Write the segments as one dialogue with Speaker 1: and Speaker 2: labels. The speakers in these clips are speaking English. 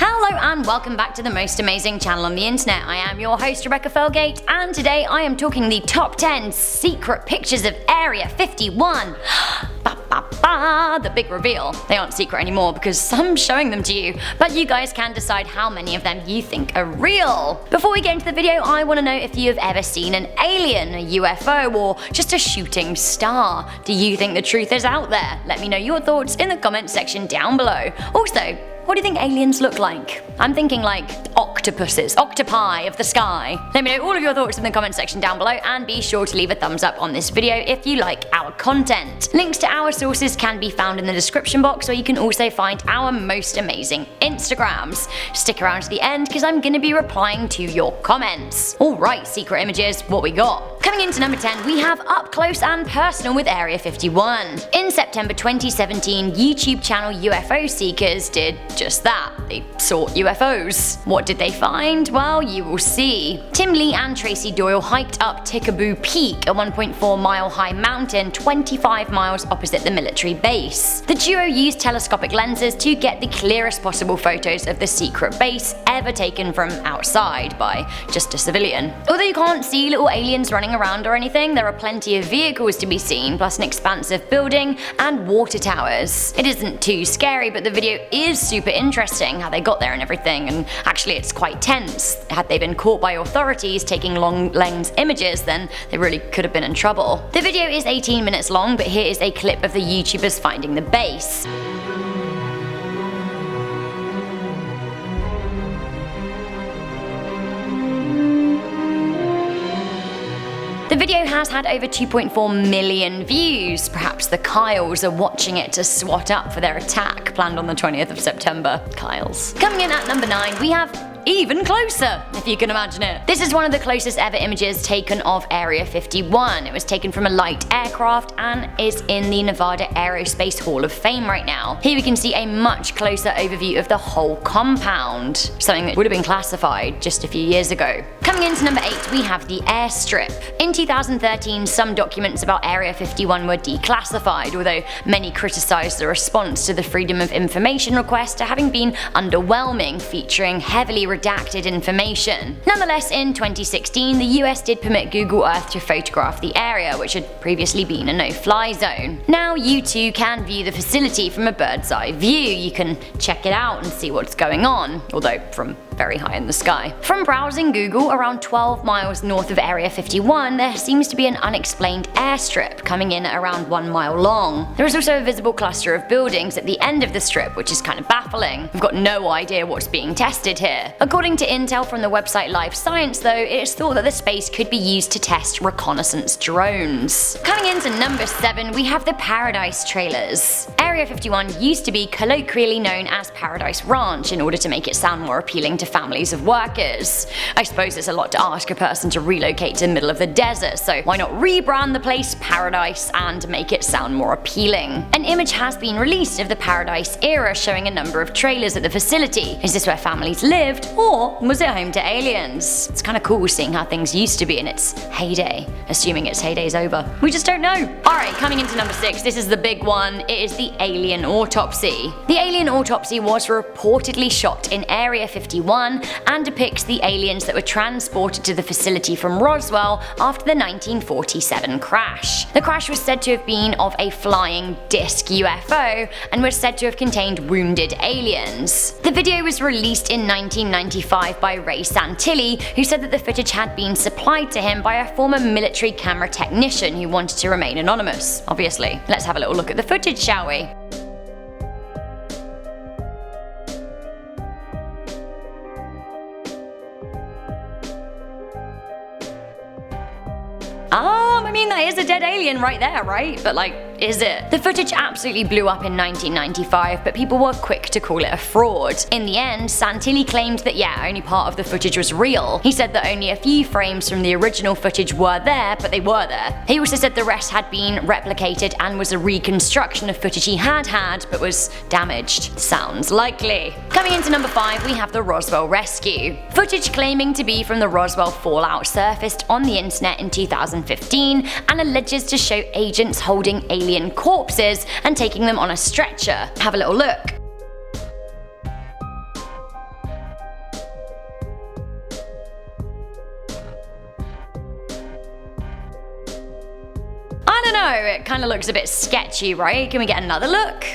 Speaker 1: Hello and welcome back to the most amazing channel on the internet. I am your host Rebecca Felgate, and today I am talking the top 10 secret pictures of Area 51. The big reveal. They aren't secret anymore because I'm showing them to you, but you guys can decide how many of them you think are real. Before we get into the video, I want to know if you have ever seen an alien, a UFO, or just a shooting star. Do you think the truth is out there? Let me know your thoughts in the comments section down below. Also, what do you think aliens look like? I'm thinking like octopuses, octopi of the sky. Let me know all of your thoughts in the comment section down below, and be sure to leave a thumbs up on this video if you like our content. Links to our sources can be found in the description box, or you can also find our most amazing Instagrams. Stick around to the end because I'm going to be replying to your comments. Alright, secret images, what we got? Coming into number 10, we have Up Close and Personal with Area 51. In September 2017, YouTube channel UFO Seekers did just that. They sought UFOs. What did they find? Well, you will see. Tim Lee and Tracy Doyle hiked up Tickaboo Peak, a 1.4 mile high mountain 25 miles opposite the military base. The duo used telescopic lenses to get the clearest possible photos of the secret base ever taken from outside by just a civilian. Although you can't see little aliens running around or anything, there are plenty of vehicles to be seen, plus an expansive building and water towers. It isn't too scary, but the video is super interesting, how they got there and everything, and actually it's quite tense. Had they been caught by authorities taking long lens images, then they really could have been in trouble. The video is 18 minutes long, but here is a clip of the YouTubers finding the base. The video has had over 2.4 million views. Perhaps the Kyles are watching it to swat up for their attack planned on the 20th of September. Kyles. Coming in at number 9, we have Even Closer, if you can imagine it. This is one of the closest ever images taken of Area 51. It was taken from a light aircraft and is in the Nevada Aerospace Hall of Fame right now. Here we can see a much closer overview of the whole compound, something that would have been classified just a few years ago. Coming into number 8, we have the airstrip. In 2013, some documents about Area 51 were declassified, although many criticized the response to the Freedom of Information request to having been underwhelming, featuring heavily redacted information. Nonetheless, in 2016, the US did permit Google Earth to photograph the area, which had previously been a no-fly zone. Now you too can view the facility from a bird's eye view. You can check it out and see what's going on, although from very high in the sky. From browsing Google, around 12 miles north of Area 51, there seems to be an unexplained airstrip coming in at around 1 mile long. There is also a visible cluster of buildings at the end of the strip, which is kind of baffling. We've got no idea what's being tested here. According to intel from the website Live Science though, it is thought that the space could be used to test reconnaissance drones. Coming into number 7, we have the Paradise Trailers. Area 51 used to be colloquially known as Paradise Ranch in order to make it sound more appealing to families of workers. I suppose it's a lot to ask a person to relocate to the middle of the desert, so why not rebrand the place Paradise and make it sound more appealing? An image has been released of the Paradise era showing a number of trailers at the facility. Is this where families lived, or was it home to aliens? It's kind of cool seeing how things used to be in its heyday, assuming its heyday's over. We just don't know. Alright, coming into number 6, this is the big one. It is the alien autopsy. The alien autopsy was reportedly shot in Area 51 and depicts the aliens that were transported to the facility from Roswell after the 1947 crash. The crash was said to have been of a flying disc UFO and was said to have contained wounded aliens. The video was released in 1995 by Ray Santilli, who said that the footage had been supplied to him by a former military camera technician who wanted to remain anonymous, obviously. Let's have a little look at the footage, shall we? I mean, that is a dead alien right there, right? But like, is it? The footage absolutely blew up in 1995, but people were quick to call it a fraud. In the end, Santilli claimed that yeah, only part of the footage was real. He said that only a few frames from the original footage were there, but they were there. He also said the rest had been replicated and was a reconstruction of footage he had but was damaged. Sounds likely. Coming into number 5, we have the Roswell rescue. Footage claiming to be from the Roswell fallout surfaced on the internet in 2015 and alleges to show agents holding alien corpses and taking them on a stretcher. Have a little look. don't know, it kinda looks a bit sketchy, right? Can we get another look?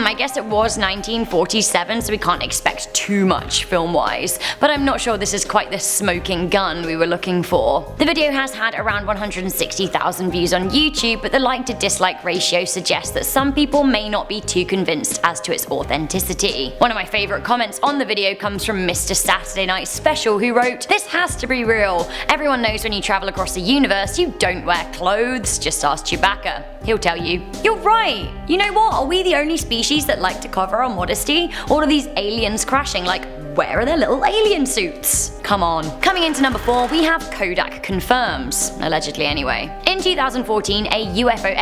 Speaker 1: I guess it was 1947, so we can't expect too much film-wise, but I'm not sure this is quite the smoking gun we were looking for. The video has had around 160,000 views on YouTube, but the like to dislike ratio suggests that some people may not be too convinced as to its authenticity. One of my favourite comments on the video comes from Mr. Saturday Night Special, who wrote, "This has to be real. Everyone knows when you travel across the universe you don't wear clothes, just ask Chewbacca. He'll tell you." You're right! You know what, are we the only species that like to cover our modesty? All of these aliens crashing, like, where are their little alien suits? Come on. Coming into number 4, we have Kodak confirms, allegedly anyway. In 2014, a UFO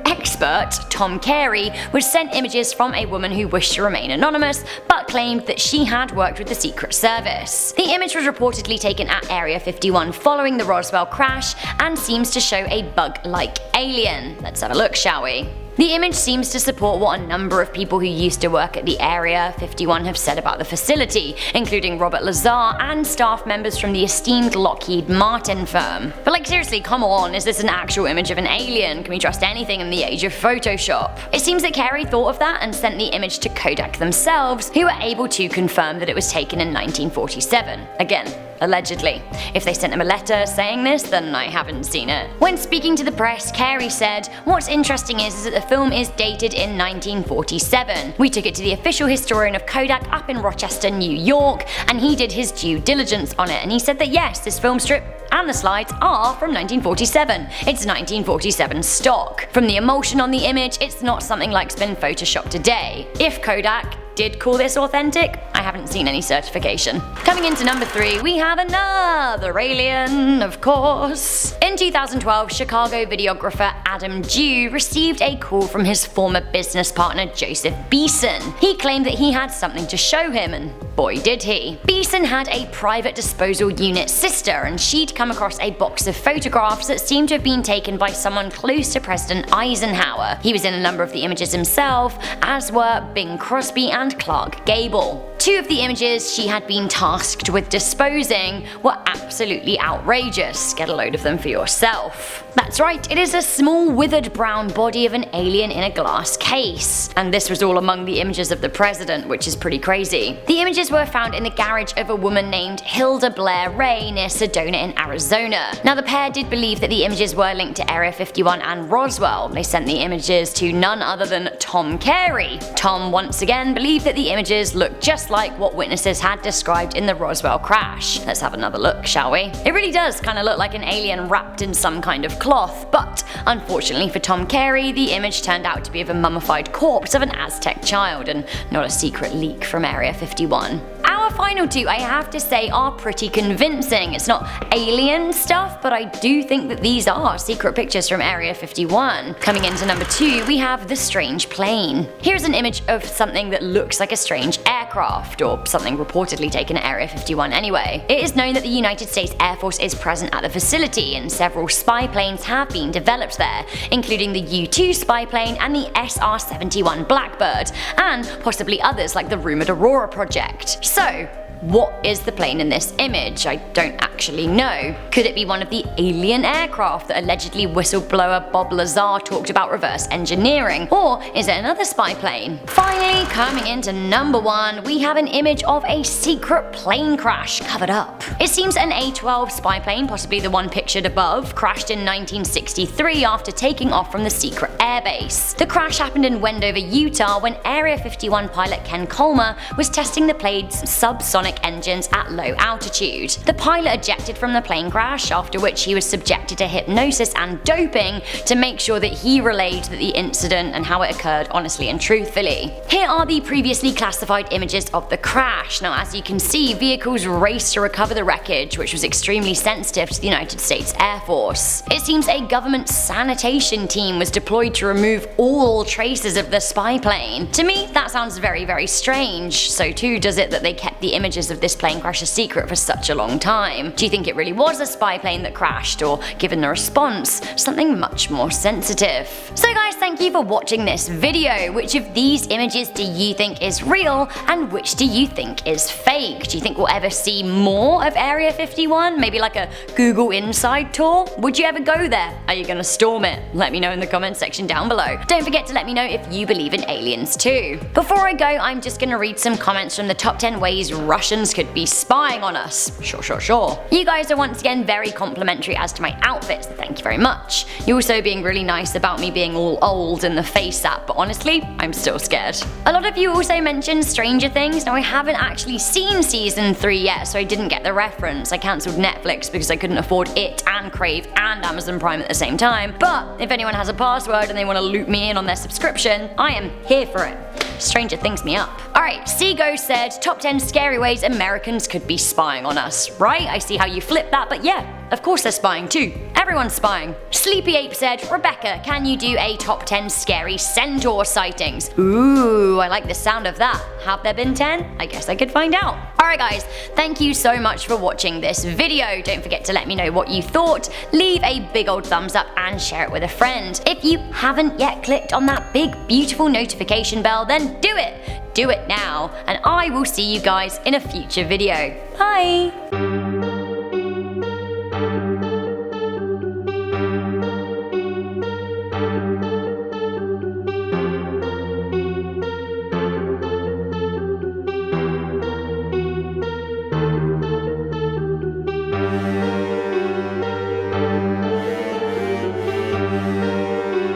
Speaker 1: expert, Tom Carey, was sent images from a woman who wished to remain anonymous, but claimed that she had worked with the Secret Service. The image was reportedly taken at Area 51 following the Roswell crash, and seems to show a bug-like alien. Let's have a look, shall we? The image seems to support what a number of people who used to work at the Area 51 have said about the facility, including Robert Lazar and staff members from the esteemed Lockheed Martin firm. But like, seriously, come on, is this an actual image of an alien? Can we trust anything in the age of Photoshop? It seems that Carey thought of that and sent the image to Kodak themselves, who were able to confirm that it was taken in 1947. Again, allegedly. If they sent him a letter saying this, then I haven't seen it. When speaking to the press, Carey said, "What's interesting is that the film is dated in 1947. We took it to the official historian of Kodak up in Rochester, New York, and he did his due diligence on it, and he said that yes, this film strip and the slides are from 1947. It's 1947 stock. From the emulsion on the image, it's not something like's been photoshopped today. If Kodak did call this authentic, I haven't seen any certification." Coming into number 3, we have another alien, of course. In 2012, Chicago videographer Adam Dew received a call from his former business partner Joseph Beeson. He claimed that he had something to show him, and boy did he. Beeson had a private disposal unit sister, and she'd come across a box of photographs that seemed to have been taken by someone close to President Eisenhower. He was in a number of the images himself, as were Bing Crosby and Clark Gable. 2 of the images she had been tasked with disposing were absolutely outrageous. Get a load of them for yourself. That's right, it is a small withered brown body of an alien in a glass case. And this was all among the images of the president, which is pretty crazy. The images were found in the garage of a woman named Hilda Blair Ray near Sedona in Arizona. Now the pair did believe that the images were linked to Area 51 and Roswell. They sent the images to none other than Tom Carey. Tom once again believed that the images looked just like what witnesses had described in the Roswell crash. Let's have another look, shall we? It really does kind of look like an alien wrapped in some kind of cloth, but unfortunately for Tom Carey, the image turned out to be of a mummified corpse of an Aztec child, and not a secret leak from Area 51. Our final 2, I have to say, are pretty convincing. It's not alien stuff, but I do think that these are secret pictures from Area 51. Coming into number 2, we have the strange plane. Here's an image of something that looks like a strange aircraft, or something reportedly taken at Area 51 anyway. It is known that the United States Air Force is present at the facility, and several spy planes have been developed there, including the U-2 spy plane and the SR-71 Blackbird, and possibly others like the rumoured Aurora project. So, what is the plane in this image? I don't actually know. Could it be one of the alien aircraft that allegedly whistleblower Bob Lazar talked about reverse engineering? Or is it another spy plane? Finally, coming into number 1, we have an image of a secret plane crash covered up. It seems an A-12 spy plane, possibly the one pictured above, crashed in 1963 after taking off from the secret airbase. The crash happened in Wendover, Utah, when Area 51 pilot Ken Colmer was testing the plane's subsonic engines at low altitude. The pilot ejected from the plane crash, after which he was subjected to hypnosis and doping to make sure that he relayed the incident and how it occurred honestly and truthfully. Here are the previously classified images of the crash. Now, as you can see, vehicles raced to recover the wreckage, which was extremely sensitive to the United States Air Force. It seems a government sanitation team was deployed to remove all traces of the spy plane. To me, that sounds very, very strange. So too does it that they kept the images images of this plane crash a secret for such a long time? Do you think it really was a spy plane that crashed, or given the response, something much more sensitive? So guys, thank you for watching this video. Which of these images do you think is real, and which do you think is fake? Do you think we'll ever see more of Area 51? Maybe like a Google Inside tour? Would you ever go there? Are you gonna storm it? Let me know in the comments section down below. Don't forget to let me know if you believe in aliens too. Before I go, I'm just gonna read some comments from the top 10 ways Russians could be spying on us. Sure. You guys are once again very complimentary as to my outfits, thank you very much. You're also being really nice about me being all old in the face app, but honestly, I'm still scared. A lot of you also mentioned Stranger Things. Now I haven't actually seen season 3 yet, so I didn't get the reference. I cancelled Netflix because I couldn't afford it and Crave and Amazon Prime at the same time. But if anyone has a password and they want to loop me in on their subscription, I am here for it. Stranger Things me up. Alright, Seago said, top 10 scary ways Americans could be spying on us. Right, I see how you flipped that, but yeah, of course they're spying too. Everyone's spying. Sleepy Ape said, Rebecca, can you do a top 10 scary centaur sightings? Ooh, I like the sound of that. Have there been 10? I guess I could find out. Alright guys, thank you so much for watching this video. Don't forget to let me know what you thought. Leave a big old thumbs up and share it with a friend. If you haven't yet clicked on that big beautiful notification bell, then do it! Do it now, and I will see you guys in a future video. Bye!